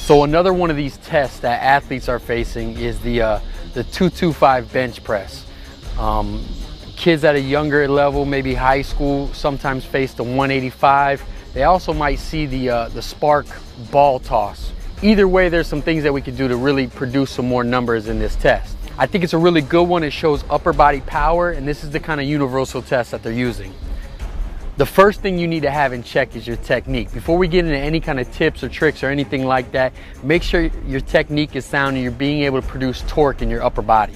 So another one of these tests that athletes are facing is the 225 bench press. Kids at a younger level, maybe high school, sometimes face the 185. They also might see the Spark ball toss. Either way, there's some things that we can do to really produce some more numbers in this test. I think it's a really good one. It shows upper body power, and this is the kind of universal test that they're using. The first thing you need to have in check is your technique. Before we get into any kind of tips or tricks or anything like that, make sure your technique is sound and you're being able to produce torque in your upper body.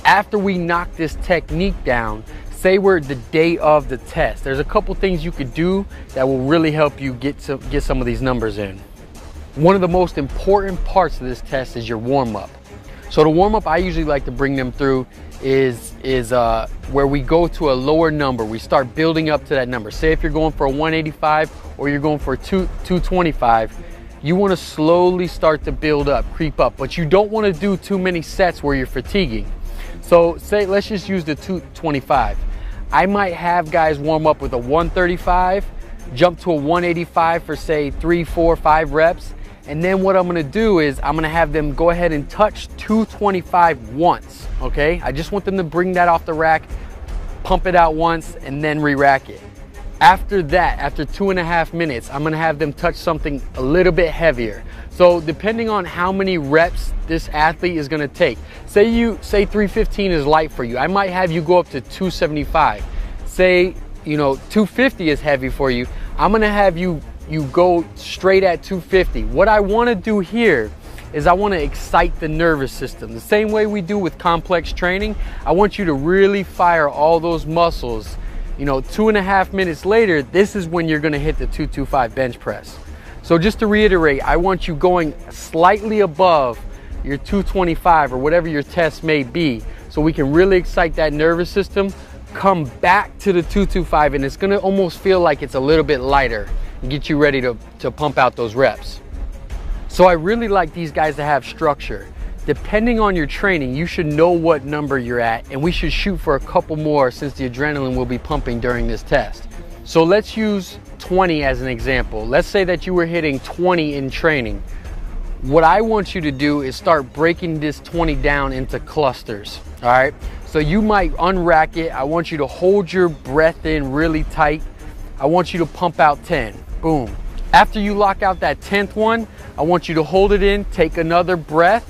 After we knock this technique down, say we're the day of the test, there's a couple things you could do that will really help you get some of these numbers in. One of the most important parts of this test is your warm-up. So the warm-up I usually like to bring them through is where we go to a lower number. We start building up to that number. Say if you're going for a 185 or you're going for a 225, you want to slowly start to build up, creep up, but you don't want to do too many sets where you're fatiguing. So say, let's just use the 225. I might have guys warm up with a 135, jump to a 185 for say 3, 4, 5 reps. And then what I'm gonna do is I'm gonna have them go ahead and touch 225 once, okay? I just want them to bring that off the rack, pump it out once, and then re-rack it. After that, after 2.5 minutes, I'm gonna have them touch something a little bit heavier. So depending on how many reps this athlete is gonna take, say 315 is light for you, I might have you go up to 275. Say, 250 is heavy for you, I'm gonna have you go straight at 250. What I want to do here is I want to excite the nervous system. The same way we do with complex training, I want you to really fire all those muscles. 2.5 minutes later, this is when you're going to hit the 225 bench press. So just to reiterate, I want you going slightly above your 225 or whatever your test may be, so we can really excite that nervous system, come back to the 225, and it's going to almost feel like it's a little bit lighter and get you ready to pump out those reps. So I really like these guys to have structure. Depending on your training, you should know what number you're at, and we should shoot for a couple more since the adrenaline will be pumping during this test. So let's use 20 as an example. Let's say that you were hitting 20 in training. What I want you to do is start breaking this 20 down into clusters, all right? So you might unrack it. I want you to hold your breath in really tight. I want you to pump out 10. Boom. After you lock out that 10th one, I want you to hold it in, take another breath,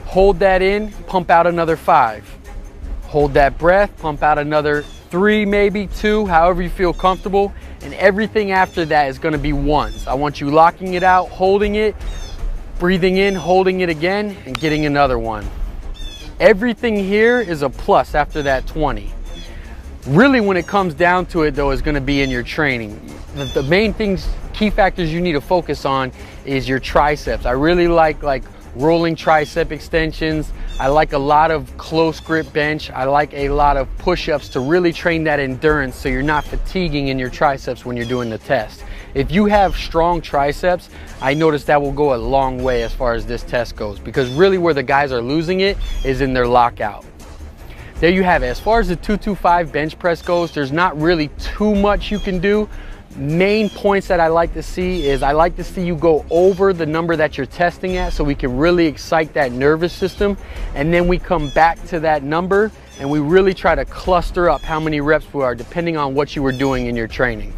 hold that in, pump out another 5. Hold that breath, pump out another 3, maybe 2, however you feel comfortable. And everything after that is gonna be ones. I want you locking it out, holding it, breathing in, holding it again, and getting another one. Everything here is a plus after that 20. Really, when it comes down to it though, is gonna be in your training. The main things, key factors you need to focus on is your triceps. I really like rolling tricep extensions. I like a lot of close grip bench. I like a lot of push-ups to really train that endurance so you're not fatiguing in your triceps when you're doing the test. If you have strong triceps, I notice that will go a long way as far as this test goes, because really where the guys are losing it is in their lockout. There you have it. As far as the 225 bench press goes, there's not really too much you can do. Main points that I like to see is I like to see you go over the number that you're testing at so we can really excite that nervous system, and then we come back to that number and we really try to cluster up how many reps we are depending on what you were doing in your training.